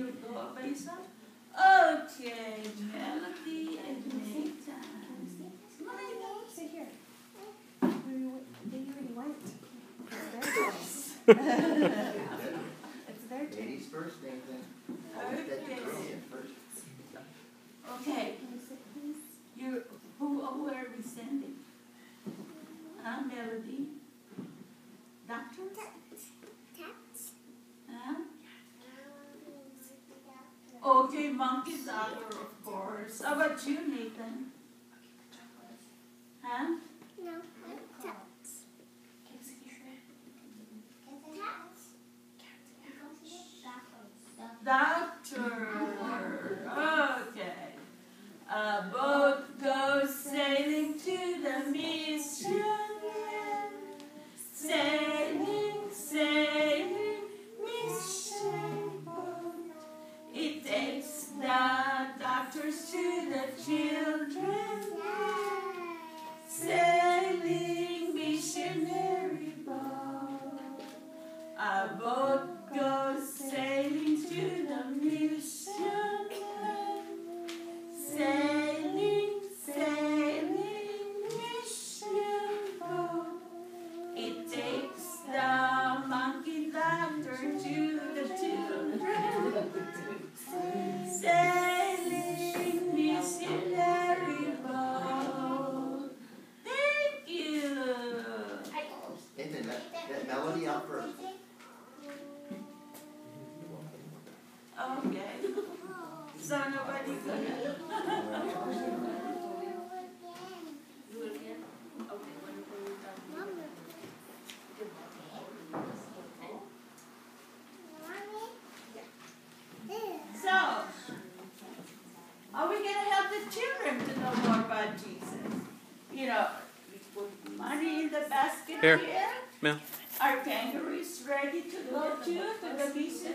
you go by yourself? Okay, Melody and Nathan. Sit here. They already went. It's their choice. It's their turn. Ladies first, Nathan. Okay. Who are we sending? Melody? Doctor? Okay, monkey doctor, of course. How about you, Nathan? Huh? No, cats. Doctor. Okay. A boat goes sailing to the mission land. Sailing, sailing, mission boat. It takes the doctors to the children. Sailing missionary boat. A boat goes sailing to the mission land. Sailing, sailing, mission boat. It takes the monkey doctor to the children. Sailing missionary boat. Thank you. Nathan, that Melody out first. Okay. So nobody gonna. So, are we gonna help the children to know more about Jesus? You know, we put money in the basket Here. here. Mel. Our kangaroo is ready to go to the mission.